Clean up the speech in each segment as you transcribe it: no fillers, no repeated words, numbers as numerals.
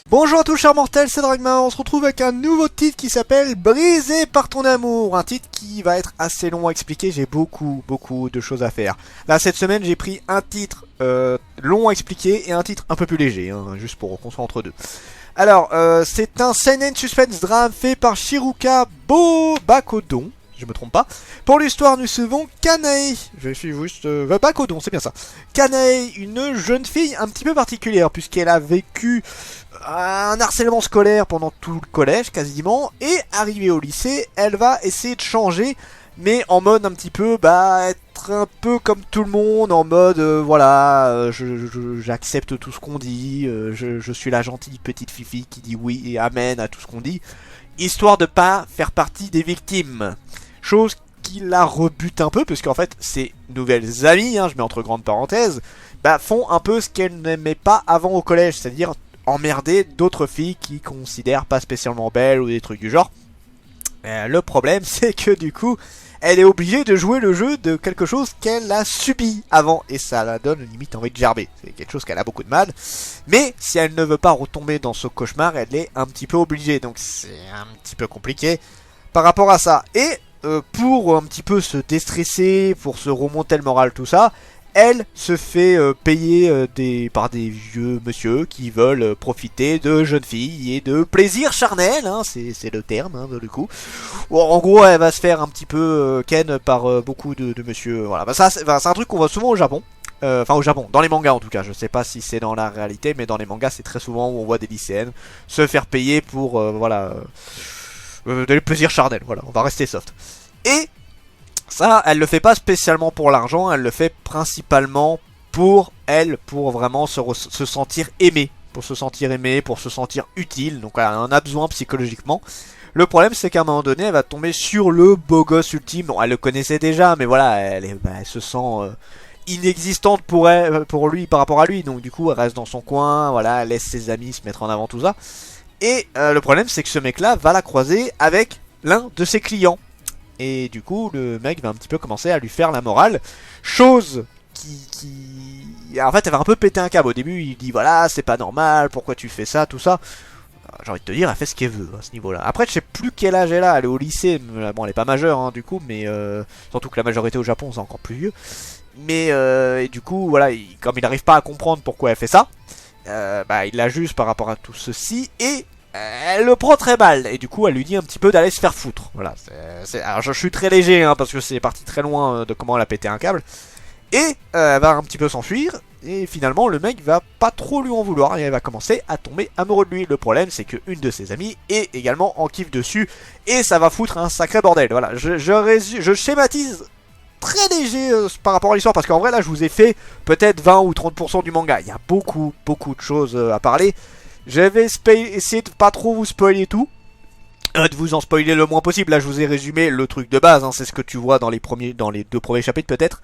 Bonjour à tous chers mortels, c'est Dragma, on se retrouve avec un nouveau titre qui s'appelle Brisé par ton amour. Un titre qui va être assez long à expliquer, j'ai beaucoup de choses à faire. Là cette semaine j'ai pris un titre long à expliquer et un titre un peu plus léger, juste pour qu'on soit entre deux. Alors c'est un seinen suspense drame fait par Shiruka Bakodon. Je me trompe pas. Pour l'histoire, nous suivons Kanae. Je suis juste... Bakodon, c'est bien ça. Kanae, une jeune fille un petit peu particulière, puisqu'elle a vécu un harcèlement scolaire pendant tout le collège, quasiment. Et arrivée au lycée, elle va essayer de changer, mais en mode un petit peu, être un peu comme tout le monde, en mode, j'accepte tout ce qu'on dit, je suis la gentille petite fifi qui dit oui et amen à tout ce qu'on dit, histoire de pas faire partie des victimes. Chose qui la rebute un peu, puisqu'en fait, ses nouvelles amies, je mets entre grandes parenthèses, font un peu ce qu'elle n'aimait pas avant au collège, c'est-à-dire emmerder d'autres filles qui considèrent pas spécialement belles ou des trucs du genre. Le problème, c'est que du coup, elle est obligée de jouer le jeu de quelque chose qu'elle a subi avant, et ça la donne limite envie de gerber. C'est quelque chose qu'elle a beaucoup de mal, mais si elle ne veut pas retomber dans ce cauchemar, elle est un petit peu obligée, donc c'est un petit peu compliqué par rapport à ça. Et pour un petit peu se déstresser, pour se remonter le moral, tout ça, elle se fait payer par des vieux monsieur qui veulent profiter de jeunes filles et de plaisir charnel, c'est le terme, du coup. En gros, elle va se faire un petit peu ken par beaucoup de monsieur, voilà. Ça, c'est un truc qu'on voit souvent au Japon. Enfin au Japon, dans les mangas en tout cas, je sais pas si c'est dans la réalité, mais dans les mangas c'est très souvent où on voit des lycéennes se faire payer pour, des plaisirs charnels, voilà, on va rester soft. Et ça, elle le fait pas spécialement pour l'argent, elle le fait principalement pour elle, pour vraiment se sentir aimée, pour se sentir utile, donc elle en a besoin psychologiquement. Le problème c'est qu'à un moment donné, elle va tomber sur le beau gosse ultime, bon elle le connaissait déjà, mais voilà, elle se sent inexistante pour lui par rapport à lui, donc du coup elle reste dans son coin, voilà, elle laisse ses amis se mettre en avant, tout ça. Et le problème c'est que ce mec là va la croiser avec l'un de ses clients. Et du coup le mec va un petit peu commencer à lui faire la morale. Chose qui... En fait elle va un peu péter un câble. Au début il dit voilà c'est pas normal, pourquoi tu fais ça, tout ça. J'ai envie de te dire, elle fait ce qu'elle veut à ce niveau là. Après je sais plus quel âge elle a, elle est au lycée. Bon elle est pas majeure du coup, mais surtout que la majorité au Japon c'est encore plus vieux. Mais et du coup voilà, comme il n'arrive pas à comprendre pourquoi elle fait ça, il la juge par rapport à tout ceci et elle le prend très mal. Et du coup elle lui dit un petit peu d'aller se faire foutre. Voilà, alors je suis très léger parce que c'est parti très loin de comment elle a pété un câble. Et elle va un petit peu s'enfuir. Et finalement le mec va pas trop lui en vouloir et elle va commencer à tomber amoureux de lui. Le problème c'est que une de ses amies est également en kiff dessus. Et ça va foutre un sacré bordel. Voilà, je schématise très léger par rapport à l'histoire, parce qu'en vrai là je vous ai fait peut-être 20 ou 30% du manga. Il y a beaucoup de choses à parler. Je vais essayer de pas trop vous spoiler tout, de vous en spoiler le moins possible. Là je vous ai résumé le truc de base, c'est ce que tu vois dans les 2 premiers chapitres peut-être.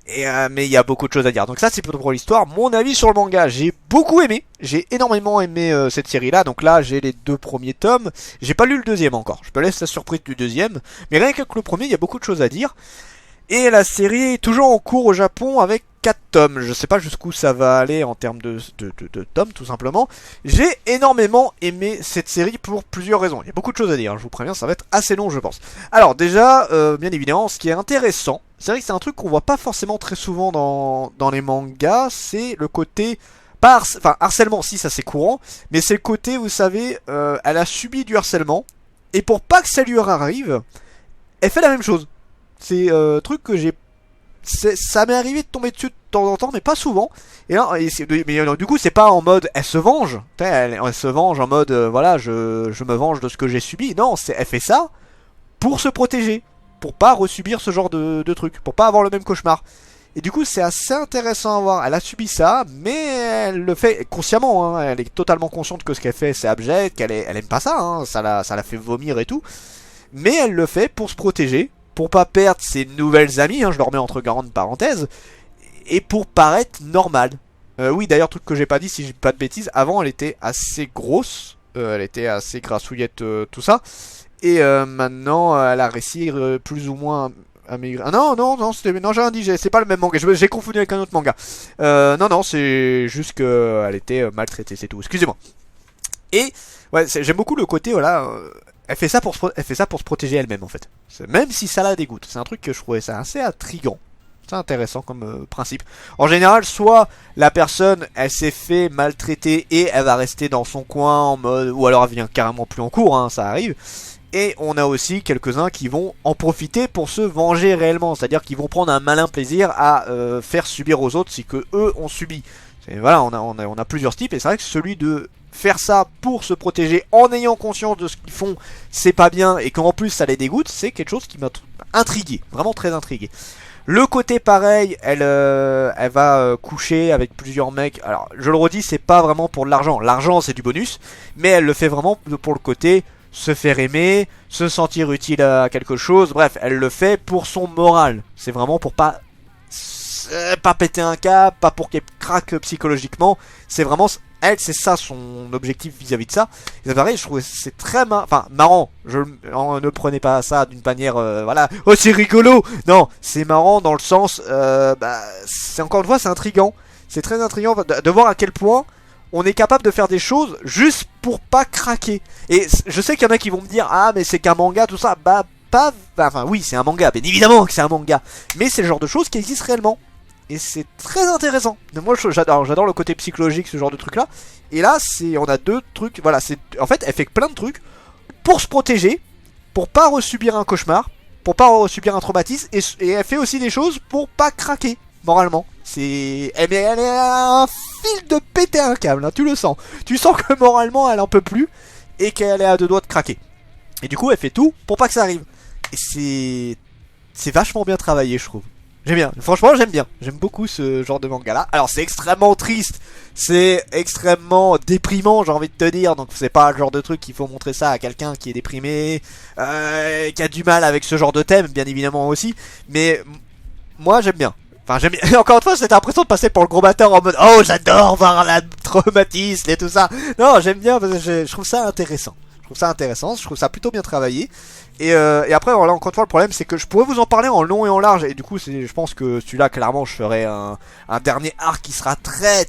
Et mais il y a beaucoup de choses à dire. Donc ça c'est pour l'histoire. Mon avis sur le manga, j'ai beaucoup aimé. J'ai énormément aimé cette série là. Donc là j'ai les 2 premiers tomes. J'ai pas lu le deuxième encore. Je me laisse la surprise du deuxième. Mais rien qu'avec le premier il y a beaucoup de choses à dire. Et la série est toujours en cours au Japon avec 4 tomes. Je sais pas jusqu'où ça va aller en termes de tomes tout simplement. J'ai énormément aimé cette série pour plusieurs raisons. Il y a beaucoup de choses à dire, je vous préviens, ça va être assez long je pense. Alors déjà, bien évidemment, ce qui est intéressant, c'est vrai que c'est un truc qu'on voit pas forcément très souvent dans les mangas, c'est le côté... harcèlement, si ça c'est courant, mais c'est le côté, vous savez, elle a subi du harcèlement, et pour pas que ça lui arrive, elle fait la même chose. C'est truc que ça m'est arrivé de tomber dessus de temps en temps, mais pas souvent. Et là, du coup, c'est pas en mode elle se venge. Elle se venge en mode voilà, je me venge de ce que j'ai subi. Non, elle fait ça pour se protéger, pour pas resubir ce genre de truc, pour pas avoir le même cauchemar. Et du coup, c'est assez intéressant à voir. Elle a subi ça, mais elle le fait consciemment. Elle est totalement consciente que ce qu'elle fait, c'est abject, qu'elle aime pas ça. Ça la fait vomir et tout. Mais elle le fait pour se protéger, pour pas perdre ses nouvelles amies, je leur mets entre grandes parenthèses, et pour paraître normale. Oui, d'ailleurs, truc que j'ai pas dit, si j'ai pas de bêtises, avant elle était assez grosse, elle était assez grassouillette, tout ça, et maintenant elle a réussi plus ou moins à maigrir. Ah non, non, non, non, j'ai rien dit, c'est pas le même manga, j'ai confondu avec un autre manga. Non, non, c'est juste qu'elle était maltraitée, c'est tout, excusez-moi. Et ouais, j'aime beaucoup le côté, voilà, elle fait ça pour se protéger elle-même en fait. Même si ça la dégoûte, c'est un truc que je trouvais ça assez intriguant. C'est intéressant comme principe. En général, soit la personne, elle s'est fait maltraiter et elle va rester dans son coin en mode, ou alors elle vient carrément plus en cours, hein, ça arrive. Et on a aussi quelques-uns qui vont en profiter pour se venger réellement, c'est-à-dire qu'ils vont prendre un malin plaisir à faire subir aux autres ce que eux ont subi. Voilà, on a plusieurs types et c'est vrai que celui de faire ça pour se protéger en ayant conscience de ce qu'ils font, c'est pas bien et qu'en plus ça les dégoûte, c'est quelque chose qui m'a intrigué, vraiment très intrigué. Le côté pareil, elle va coucher avec plusieurs mecs. Alors, je le redis, c'est pas vraiment pour de l'argent. L'argent, c'est du bonus, mais elle le fait vraiment pour le côté se faire aimer, se sentir utile à quelque chose. Bref, elle le fait pour son moral. C'est vraiment pour pas péter un câble, pas pour qu'elle craque psychologiquement. C'est vraiment elle, c'est ça son objectif vis-à-vis de ça. Et c'est pareil, je trouve c'est très marrant. Ne prenez pas ça d'une manière, voilà, oh c'est rigolo. Non, c'est marrant dans le sens, c'est encore une fois, c'est intriguant. C'est très intriguant de voir à quel point on est capable de faire des choses juste pour pas craquer. Et je sais qu'il y en a qui vont me dire, ah mais c'est qu'un manga, tout ça. Enfin oui, c'est un manga, bien évidemment que c'est un manga. Mais c'est le genre de choses qui existent réellement. Et c'est très intéressant. Moi j'adore le côté psychologique, ce genre de truc là. Et là on a deux trucs. Voilà, en fait elle fait plein de trucs pour se protéger, pour pas resubir un cauchemar, pour pas resubir un traumatisme. Et elle fait aussi des choses pour pas craquer moralement. Elle est à un fil de péter un câble, hein, tu le sens. Tu sens que moralement elle en peut plus et qu'elle est à deux doigts de craquer. Et du coup elle fait tout pour pas que ça arrive. Et c'est vachement bien travaillé, je trouve. J'aime bien, franchement j'aime bien, j'aime beaucoup ce genre de manga là. Alors c'est extrêmement triste, c'est extrêmement déprimant, j'ai envie de te dire. Donc c'est pas le genre de truc qu'il faut montrer ça à quelqu'un qui est déprimé, qui a du mal avec ce genre de thème, bien évidemment aussi. Mais moi j'aime bien. Enfin j'aime bien, encore une fois j'ai l'impression de passer pour le gros batteur en mode oh j'adore voir la traumatisme et tout ça. Non j'aime bien parce que je trouve ça intéressant. Je trouve ça plutôt bien travaillé. Et après, voilà, encore une fois, le problème c'est que je pourrais vous en parler en long et en large. Et du coup, je pense que celui-là, clairement, je ferai un dernier arc qui sera très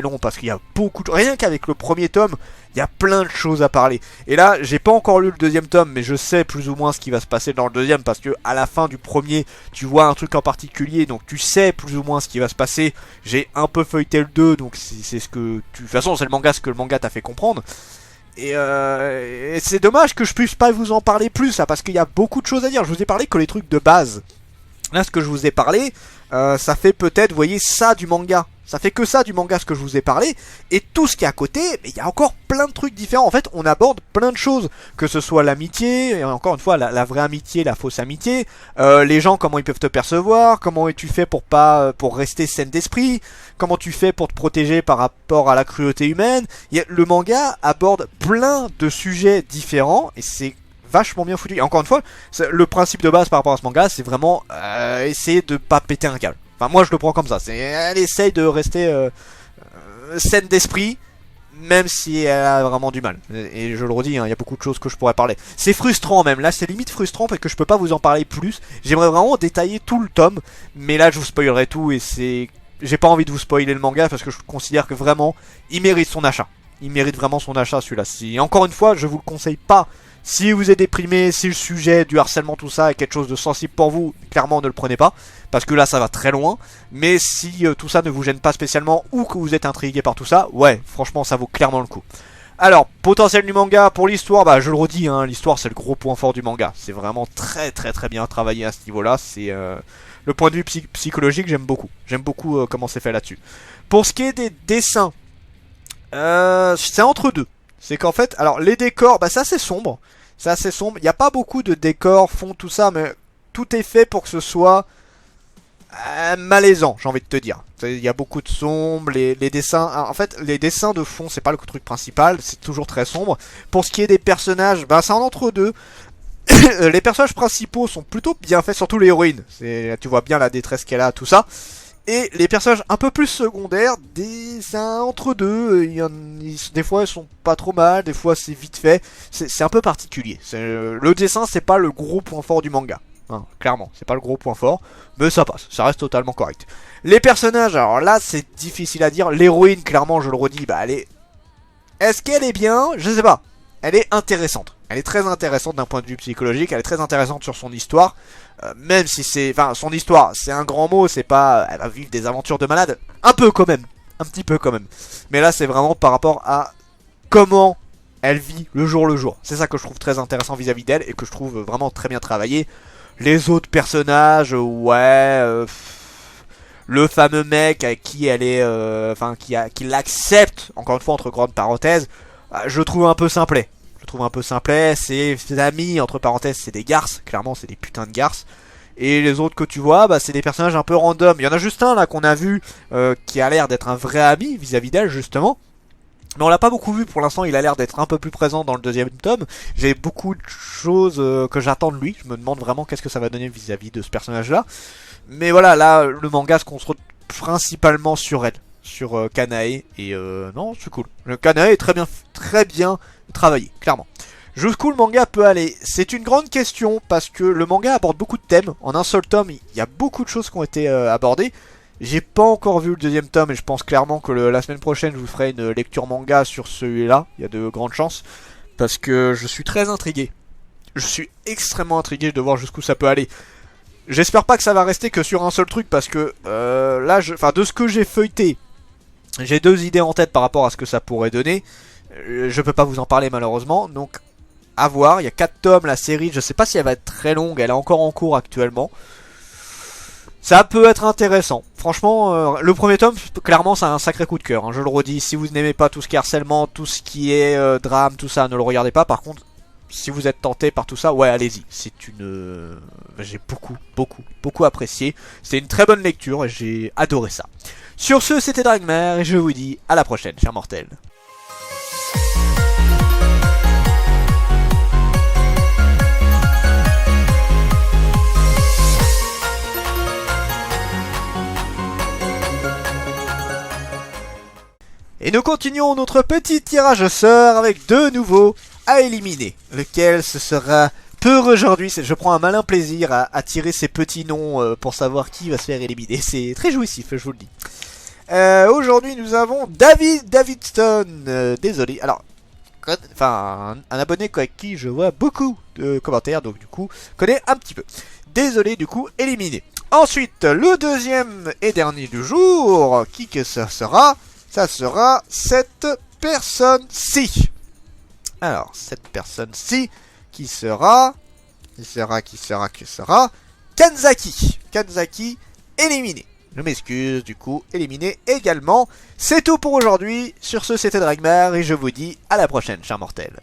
long. Parce qu'il y a beaucoup de... Rien qu'avec le premier tome, il y a plein de choses à parler. Et là, j'ai pas encore lu le deuxième tome, mais je sais plus ou moins ce qui va se passer dans le deuxième. Parce que à la fin du premier, tu vois un truc en particulier. Donc tu sais plus ou moins ce qui va se passer. J'ai un peu feuilleté le 2, donc c'est ce que... De toute façon, c'est ce que le manga t'a fait comprendre. Et c'est dommage que je puisse pas vous en parler plus là, parce qu'il y a beaucoup de choses à dire. Je vous ai parlé que les trucs de base. Là ce que je vous ai parlé, ça fait peut-être, vous voyez, ça du manga. Ça fait que ça du manga ce que je vous ai parlé. Et tout ce qui est à côté, il y a encore plein de trucs différents. En fait on aborde plein de choses. Que ce soit l'amitié, et encore une fois la vraie amitié, la fausse amitié. Les gens, comment ils peuvent te percevoir. Comment tu fais pour rester saine d'esprit. Comment tu fais pour te protéger par rapport à la cruauté humaine. Le manga aborde plein de sujets différents. Et c'est vachement bien foutu. Et encore une fois, le principe de base par rapport à ce manga, c'est vraiment essayer de pas péter un câble. Enfin moi je le prends comme ça, elle essaye de rester saine d'esprit, même si elle a vraiment du mal. Et je le redis, hein, il y a beaucoup de choses que je pourrais parler. C'est frustrant même, là c'est limite frustrant parce que je peux pas vous en parler plus. J'aimerais vraiment détailler tout le tome, mais là je vous spoilerai tout et j'ai pas envie de vous spoiler le manga parce que je considère que vraiment il mérite son achat. Il mérite vraiment son achat celui-là. Encore une fois, je vous le conseille pas. Si vous êtes déprimé, si le sujet du harcèlement tout ça est quelque chose de sensible pour vous, clairement ne le prenez pas, parce que là ça va très loin. Mais si tout ça ne vous gêne pas spécialement ou que vous êtes intrigué par tout ça, ouais, franchement ça vaut clairement le coup. Alors, potentiel du manga pour l'histoire, je le redis, hein, l'histoire c'est le gros point fort du manga. C'est vraiment très bien travaillé à ce niveau-là. C'est le point de vue psychologique, j'aime beaucoup. J'aime beaucoup comment c'est fait là-dessus. Pour ce qui est des dessins, c'est entre deux. C'est qu'en fait, alors les décors, c'est assez sombre. C'est assez sombre. Il n'y a pas beaucoup de décors, fond, tout ça, mais tout est fait pour que ce soit malaisant, j'ai envie de te dire. Il y a beaucoup de sombre, les dessins. En fait, les dessins de fond, c'est pas le truc principal, c'est toujours très sombre. Pour ce qui est des personnages, c'est en entre-deux. Les personnages principaux sont plutôt bien faits, surtout l'héroïne. Tu vois bien la détresse qu'elle a, tout ça. Et les personnages un peu plus secondaires, c'est un entre deux. Des fois ils sont pas trop mal, des fois c'est vite fait. C'est un peu particulier. Le dessin c'est pas le gros point fort du manga. Hein, clairement, c'est pas le gros point fort, mais ça passe, ça reste totalement correct. Les personnages, alors là c'est difficile à dire. L'héroïne, clairement je le redis, bah elle est... Est-ce qu'elle est bien? Je sais pas. Elle est intéressante. Elle est très intéressante d'un point de vue psychologique. Elle est très intéressante sur son histoire. Même si c'est... Enfin, son histoire, c'est un grand mot. C'est pas... Elle va vivre des aventures de malade. Un peu quand même. Un petit peu quand même. Mais là, c'est vraiment par rapport à comment elle vit le jour. C'est ça que je trouve très intéressant vis-à-vis d'elle. Et que je trouve vraiment très bien travaillé. Les autres personnages, ouais... le fameux mec avec qui elle est... Enfin, qui l'accepte, encore une fois, entre grandes parenthèses... Je trouve un peu simplet. Ses amis, entre parenthèses, c'est des garces. Clairement, c'est des putains de garces. Et les autres que tu vois, bah, c'est des personnages un peu random. Il y en a juste un là qu'on a vu qui a l'air d'être un vrai ami vis-à-vis d'elle, justement. Mais on l'a pas beaucoup vu pour l'instant, il a l'air d'être un peu plus présent dans le deuxième tome. J'ai beaucoup de choses que j'attends de lui. Je me demande vraiment qu'est-ce que ça va donner vis-à-vis de ce personnage-là. Mais voilà, là, le manga se concentre principalement sur elle. Sur Kanae et non c'est cool. Le Kanae est très bien travaillé, clairement. Jusqu'où le manga peut aller, c'est une grande question parce que le manga aborde beaucoup de thèmes. En un seul tome, il y a beaucoup de choses qui ont été abordées. J'ai pas encore vu le deuxième tome et je pense clairement que la semaine prochaine je vous ferai une lecture manga sur celui-là. Il y a de grandes chances parce que je suis très intrigué. Je suis extrêmement intrigué de voir jusqu'où ça peut aller. J'espère pas que ça va rester que sur un seul truc parce que là, de ce que j'ai feuilleté, j'ai deux idées en tête par rapport à ce que ça pourrait donner. Je peux pas vous en parler malheureusement. Donc à voir, il y a 4 tomes la série. Je sais pas si elle va être très longue, elle est encore en cours actuellement. Ça peut être intéressant. Franchement, le premier tome, clairement c'est un sacré coup de cœur, hein. Je le redis, si vous n'aimez pas tout ce qui est harcèlement, tout ce qui est drame, tout ça, ne le regardez pas. Par contre, si vous êtes tenté par tout ça, ouais allez-y. C'est une... J'ai beaucoup apprécié. C'est une très bonne lecture et j'ai adoré ça. Sur ce, c'était Dragmare et je vous dis à la prochaine, chers mortels. Et nous continuons notre petit tirage au sort avec deux nouveaux à éliminer. Lequel ce sera pour aujourd'hui? Je prends un malin plaisir à tirer ces petits noms pour savoir qui va se faire éliminer. C'est très jouissif, je vous le dis. Aujourd'hui nous avons Davidson. Désolé. Alors, enfin, un abonné avec qui je vois beaucoup de commentaires, donc du coup, connais un petit peu. Désolé, du coup, éliminé. Ensuite, le deuxième et dernier du jour, qui que ça sera? Ça sera cette personne-ci. Alors, cette personne-ci, qui sera Kanzaki. Kanzaki, éliminé. Je m'excuse, du coup, éliminé également. C'est tout pour aujourd'hui. Sur ce, c'était Dragmare et je vous dis à la prochaine, chers mortels.